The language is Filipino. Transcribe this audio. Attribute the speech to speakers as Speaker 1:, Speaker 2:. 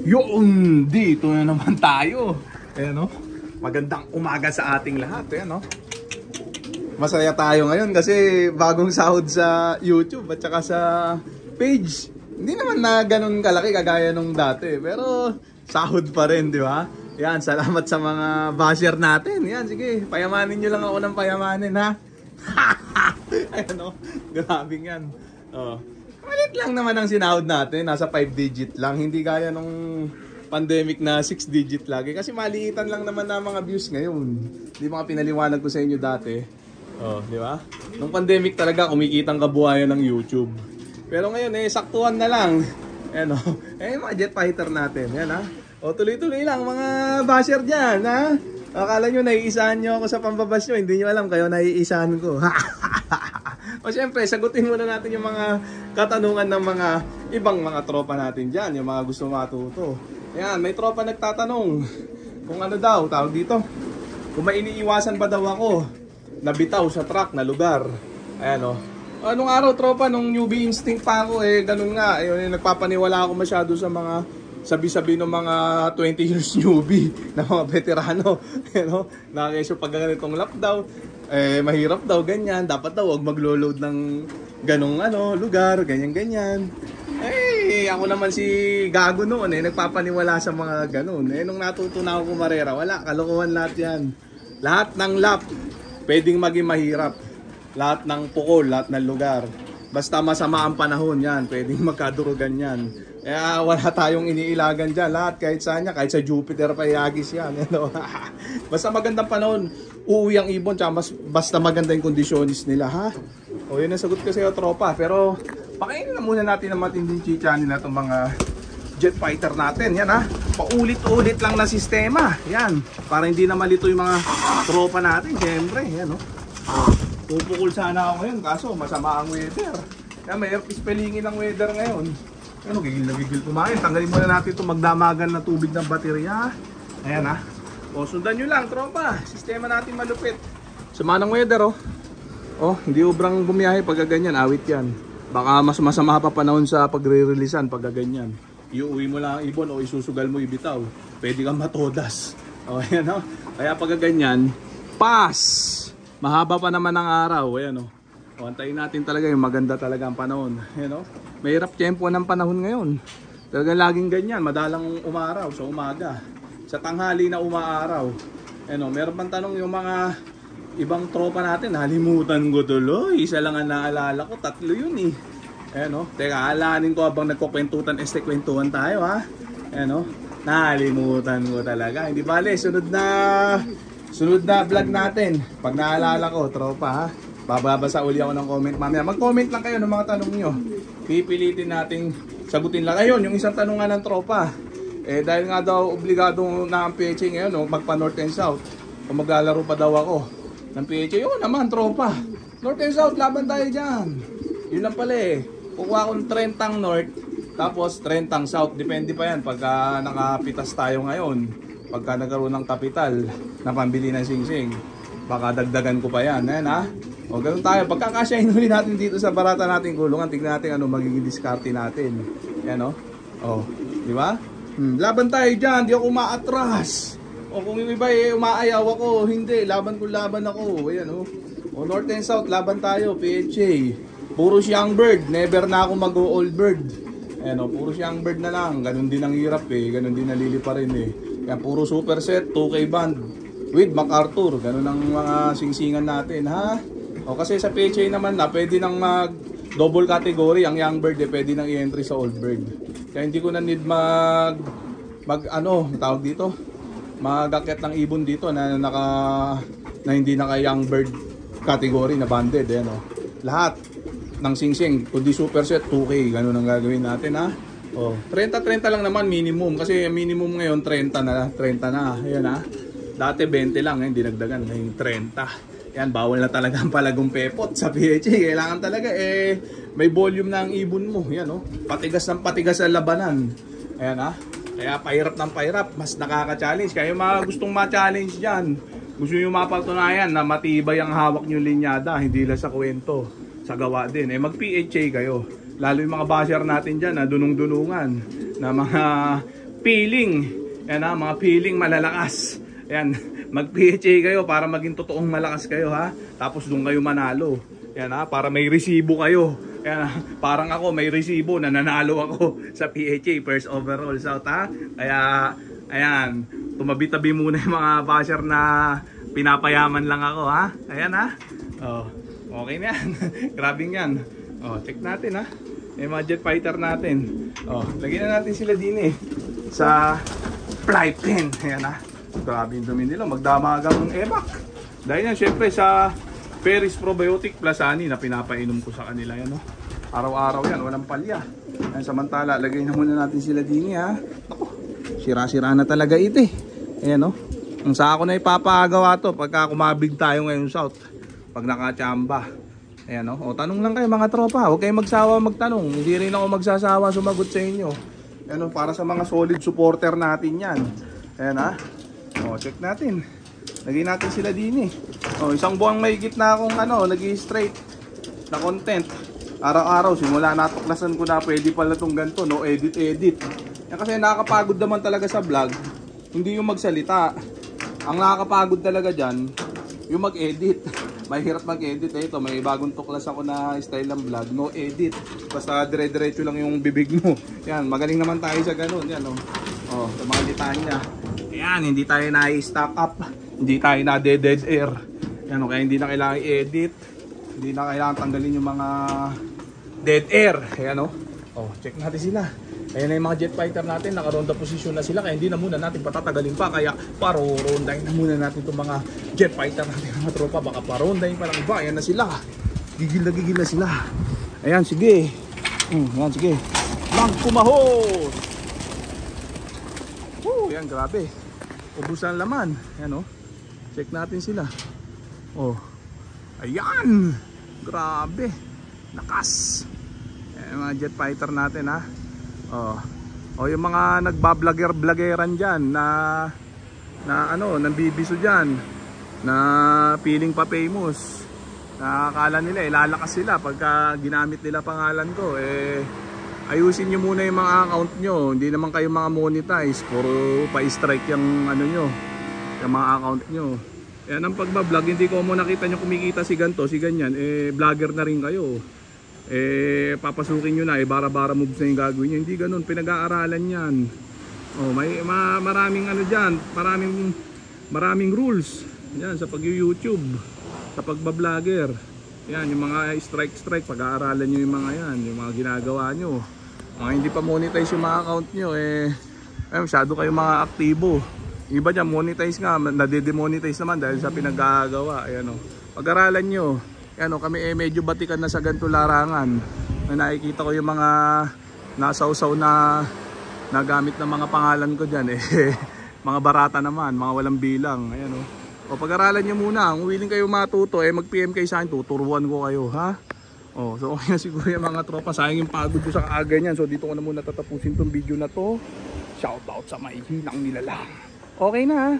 Speaker 1: Yun, dito na naman tayo. Ayan o, magandang umaga sa ating lahat. Ayan o, masaya tayo ngayon kasi bagong sahod sa YouTube at saka sa page. Hindi naman na ganun kalaki kagaya nung dati, pero sahod pa rin, di ba? Yan, salamat sa mga basher natin. Yan, sige, payamanin nyo lang ako ng payamanin, ha? Ayan o, grabing yan. Oh. Malit lang naman ang sinahod natin, nasa 5 digit lang, hindi gaya nung pandemic na 6 digit lagi. Kasi maliitan lang naman na mga views ngayon. Di ba pinaliwanag ko sa inyo dati? Oh, di ba? Nung pandemic talaga kumikitang kabuhayan ng YouTube. Pero ngayon saktuhan na lang. Ano, mga jet fighter natin, yan ha. O tuloy-tuloy lang mga basher diyan, ha. Akala nyo naiisahan nyo ako sa pambabas nyo, hindi nyo alam kayo naiisahan ko. O siyempre, sagutin muna natin yung mga katanungan ng mga ibang mga tropa natin dyan, yung mga gusto matuto. Ayan, may tropa nagtatanong kung ano daw, tawag dito, kung may iniiwasan ba daw ako nabitaw sa truck na lugar. Ayan o. Anong araw tropa, nung newbie instinct pa ako, ganun nga, nagpapaniwala ako masyado sa mga sabi-sabi ng mga 20 years newbie na mga veterano. Nakakaiso pag ganitong lap daw, mahirap daw, ganyan. Dapat daw wag maglo-load ng ganong lugar, ganyan-ganyan. Ako naman si gago noon, nagpapaniwala sa mga ganon. Nung natutunan ako kumarera, wala, kalokohan lahat yan. Lahat ng lap, pwedeng maging mahirap. Lahat ng pukol, lahat ng lugar. Basta masama ang panahon yan, pwedeng magkadurugan yan. Kaya wala tayong iniilagan dyan. Lahat, kahit saan niya, kahit sa Jupiter pa iagis yan. Basta magandang panahon, uuwi ang ibon, basta maganda yung kondisyonis nila, ha? O yun ang sagot ko sa'yo, tropa. Pero pakainin na muna natin ang matinding chicha nila itong mga jet fighter natin. Yan, ha? Paulit-ulit lang na sistema. Yan, para hindi na malito yung mga tropa natin. Siyempre, yan, o. Pupukul sana ako ngayon, kaso masama ang weather. Kaya may spellingin ang weather ngayon. Gigil na gigil kumain. Tanggalin muna natin itong magdamagan na tubig ng baterya. Ayan ha. O sundan nyo lang tropa. Sistema natin malupit. Sama ng weather hindi obrang bumiyahe pag ganyan. Awit yan. Baka mas masama pa panahon sa pagre-releasean pag ganyan. Iuwi mo lang ang ibon o isusugal mo ibitaw. Pwede kang matodas. Ayan o. Kaya pag ganyan, pass! Mahaba pa naman ang araw. Ayan o. Antayin natin talaga yung maganda talaga ang panahon. Mahirap tempo ng panahon ngayon. Talagang laging ganyan, madalang umaraw sa umaga. Sa tanghali na umaaraw. Meron pang tanong yung mga ibang tropa natin, halimutan ko tuloy. Isa lang ang naalala ko, 3 yun eh. Teka, alanin ko habang nagkukwentutan, kwentuhan tayo ha. Nahalimutan ko talaga. Hindi bale, sunod na vlog natin. Pag naalala ko, tropa ha. Babasa uli ako ng comment mamaya. Mag-comment lang kayo ng mga tanong nyo. Pipilitin nating sagutin lang. Ayun, yung isang tanong nga ng tropa. Dahil nga daw obligado na ang PHA ngayon, magpa North and South. Kung maglalaro pa daw ako ng PHA, yun naman tropa. North and South, laban tayo dyan. Yun lang pala Kukuha akong 30 North, tapos 30 South. Depende pa yan pagka nakapitas tayo ngayon. Pagka nagkaroon ng kapital na pambili ng singsing. Baka dagdagan ko pa yan. Ayan ha. O ganun tayo. Pagkakasyahin ulit natin dito sa barata natin kulungan, tignan natin ano magiging diskarte natin. Yan o. Di ba? Laban tayo dyan. Di ako umaatras. O kung yung iba umaayaw ako, hindi. Laban ako. Ayan o. O North and South, laban tayo. PHA. Puro young bird. Never na ako mag-old bird. Ayan o. Puro young bird na lang. Ganun din ang hirap Ganun din nalilipa rin Kaya puro superset, 2K band. With MacArthur, ganun ang mga singsingan natin ha. O kasi sa PHA naman pwede nang mag double category ang young bird pwede nang i-entry sa old bird. Kaya hindi ko na need tawag dito, mag-akyat ng ibon dito na hindi naka young bird category na banded Lahat ng singsing, kundi superset 2K, ganun ang gagawin natin ha. O 30 lang naman minimum kasi minimum ngayon 30 na. Ayan ha. Dati 20 lang, hindi nagdagan, ngayon 30. Yan, bawal na talaga ang palagong pepot sa PHA. Kailangan talaga may volume na ang ibon mo. Yan patigas ng patigas sa labanan. Ayan Kaya pahirap ng pahirap, mas nakaka-challenge. Kaya yung mga gustong ma-challenge dyan, gusto nyo mapatunayan na matibay ang hawak nyo linyada, hindi lang sa kwento, sa gawa din. Mag-PHA kayo. Lalo yung mga basher natin dyan na dunong-dunungan, na mga peeling. Yan ha, mga peeling malalakas. Yan, mag-PHA kayo para maging totoong malakas kayo ha. Tapos doon kayo manalo. Yan ha, para may resibo kayo. Yan ha, parang ako may resibo na nanalo ako sa PHA first overall South ha. Kaya, ayan, tumabi-tabi muna yung mga basher na pinapayaman lang ako ha. Ayan ha. Oh, okay na yan. Grabing yan. Oh, check natin ha. Yung mga jet fighter natin. Oh, lagyan na natin sila din eh. Sa fly pin. Ayan ha. Grabe yung dumi nila. Magdamagang emak. Dahil yan syempre sa Ferris Probiotic Plus Honey na pinapainom ko sa kanila yan. No? Araw-araw yan. Walang palya. Ayan, samantala, lagay na muna natin sila din ha. Ako, sira-sira na talaga ito eh. Ayan no. Ang sa ako na ipapagawa to pagka kumabig tayo ngayon South. Pag nakachamba. Ayan no. O, tanong lang kayo mga tropa. Huwag kayong magsawa magtanong. Hindi rin ako magsasawa sumagot sa inyo. Ayan no. Para sa mga solid supporter natin yan. Ayan ha. O, check natin. Lagay natin sila din eh. O, isang buwang mahigit na akong nag-i-straight na content. Araw-araw, simula natuklasan ko na pwede pala itong ganito, no? Edit. Yan kasi nakakapagod naman talaga sa vlog. Hindi yung magsalita. Ang nakakapagod talaga dyan, yung mag-edit. Mahirap mag-edit eh. Ito, may bagong tuklas ako na style ng vlog. No edit. Basta dire-diretso lang yung bibig mo. Yan, magaling naman tayo sa ganun. Yan, oh. Oh, sa mga litanya. Ayan, hindi tayo na-stack up. Hindi tayo na-dead air. Yan, kaya hindi na kailangan i-edit. Hindi na kailangan tanggalin yung mga dead air. Ayan, oh, check natin sila. Ayan na yung mga jet fighter natin. Naka-ronda position na sila. Kaya hindi na muna natin patatagalin pa. Kaya paro-rondahin na muna natin itong mga jet fighter natin. Mga tropa, baka parondahin pa lang iba. Ayan na sila. Gigil na sila. Ayan, sige. Ayan, sige. Mangkumahos! Ayan, grabe. Ubus ang laman. Ayan, check natin sila. Oh. Ayan. Grabe. Lakas. Ayan, mga jet fighter natin ha. Oh, yung mga nagbablogger-bloggeran diyan na nambibiso diyan na feeling pa famous. Nakakala nila lalakas sila pagka ginamit nila pangalan ko ayusin nyo muna yung mga account nyo. Hindi naman kayo mga monetize. Puro pa-strike yung yung mga account nyo. Yan ang pagbablog. Hindi ko mo nakita nyo kumikita si ganto, si ganyan. Vlogger na rin kayo. Papasukin nyo na. Bara-bara moves na yung gagawin nyo. Hindi ganun. Pinag-aaralan yan. Oh, may maraming dyan. Maraming rules. Yan sa pag-YouTube. Sa pagbablogger. Yan, yung mga strike, pag-aaralan nyo yung mga yan. Yung mga ginagawa nyo. Mga hindi pa monetize yung mga account nyo masyado kayong mga aktibo. Iba dyan, monetize nga, nade-demonetize naman dahil sa pinag-agawa. Ayan, pag-aralan nyo. Ayan, kami medyo batikan na sa ganito larangan. Nakikita ko yung mga nasawsaw na nagamit ng mga pangalan ko dyan. Mga barata naman, mga walang bilang. Ayan, o pag-aralan nyo muna. Kung willing kayo matuto, mag-PM kayo sa akin, tuturuan ko kayo, ha? Oh, so okay na siguro yung mga tropa. Sayang yung pagod ko sa kaaga niyan. So dito ko na muna tatapusin tong video na to. Shoutout sa maihinang nilalang. Okay na ha.